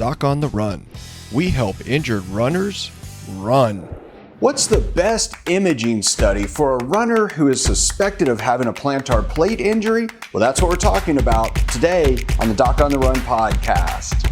Doc on the Run. We help injured runners run. What's the best imaging study for a runner who is suspected of having a plantar plate injury? Well, that's what we're talking about today on the Doc on the Run podcast.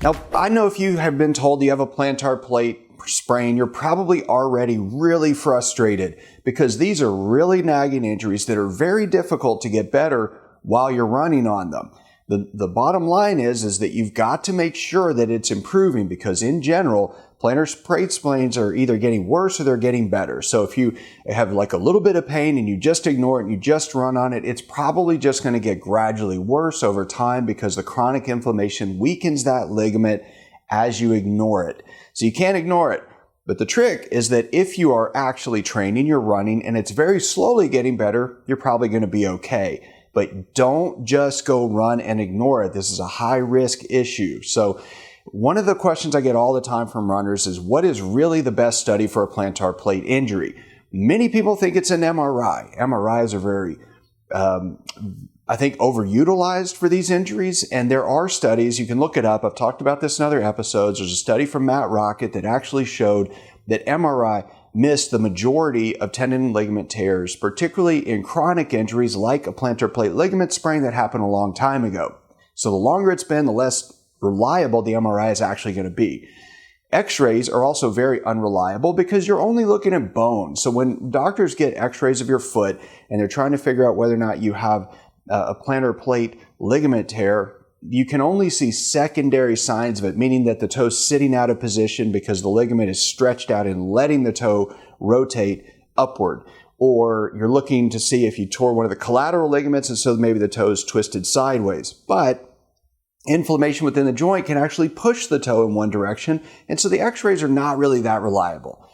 Now, I know if you have been told you have a plantar plate sprain, you're probably already really frustrated because these are really nagging injuries that are very difficult to get better while you're running on them. The bottom line is that you've got to make sure that it's improving because in general, plantar plate sprains are either getting worse or they're getting better. So if you have like a little bit of pain and you just ignore it and you just run on it, it's probably just going to get gradually worse over time because the chronic inflammation weakens that ligament as you ignore it. So you can't ignore it. But the trick is that if you are actually training, you're running, and it's very slowly getting better, you're probably going to be okay. But don't just go run and ignore it. This is a high-risk issue. So one of the questions I get all the time from runners is, what is really the best study for a plantar plate injury? Many people think it's an MRI. MRIs are very, I think, overutilized for these injuries. And there are studies, you can look it up. I've talked about this in other episodes. There's a study from Matt Rocket that actually showed that MRI missed the majority of tendon and ligament tears, particularly in chronic injuries like a plantar plate ligament sprain that happened a long time ago. So the longer it's been, the less reliable the MRI is actually going to be. X-rays are also very unreliable because you're only looking at bone. So when doctors get X-rays of your foot and they're trying to figure out whether or not you have a plantar plate ligament tear, you can only see secondary signs of it, meaning that the toe's sitting out of position because the ligament is stretched out and letting the toe rotate upward. Or you're looking to see if you tore one of the collateral ligaments and so maybe the toe's twisted sideways. But inflammation within the joint can actually push the toe in one direction, and so the X-rays are not really that reliable.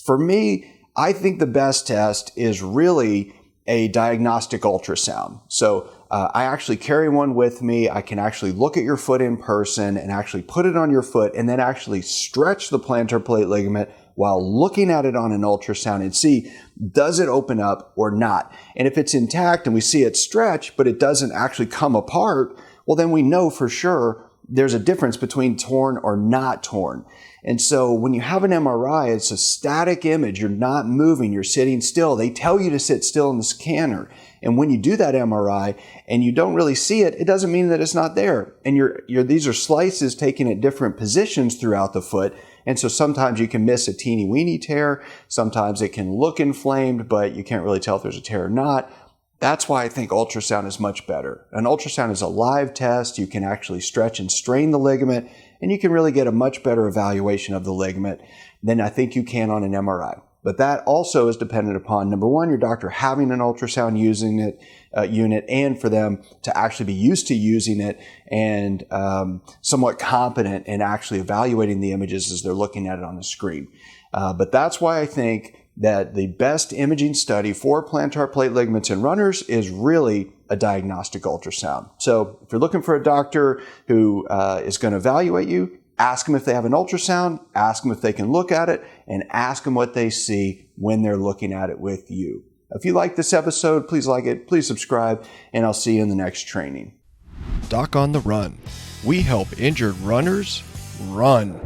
For me, I think the best test is really a diagnostic ultrasound. So I actually carry one with me. I can actually look at your foot in person and actually put it on your foot and then actually stretch the plantar plate ligament while looking at it on an ultrasound and see, does it open up or not? And if it's intact and we see it stretch, but it doesn't actually come apart, well, then we know for sure there's a difference between torn or not torn. And so when you have an MRI, it's a static image. You're not moving. You're sitting still. They tell you to sit still in the scanner. And when you do that MRI and you don't really see it, it doesn't mean that it's not there. And these are slices taken at different positions throughout the foot. And so sometimes you can miss a teeny weeny tear. Sometimes it can look inflamed, but you can't really tell if there's a tear or not. That's why I think ultrasound is much better. An ultrasound is a live test. You can actually stretch and strain the ligament, and you can really get a much better evaluation of the ligament than I think you can on an MRI. But that also is dependent upon, number one, your doctor having an ultrasound unit, and for them to actually be used to using it and somewhat competent in actually evaluating the images as they're looking at it on the screen. But that's why I think that the best imaging study for plantar plate ligaments in runners is really a diagnostic ultrasound. So if you're looking for a doctor who is going to evaluate you, ask them if they have an ultrasound, ask them if they can look at it, and ask them what they see when they're looking at it with you. If you like this episode, please like it, please subscribe, and I'll see you in the next training. Doc on the Run. We help injured runners run.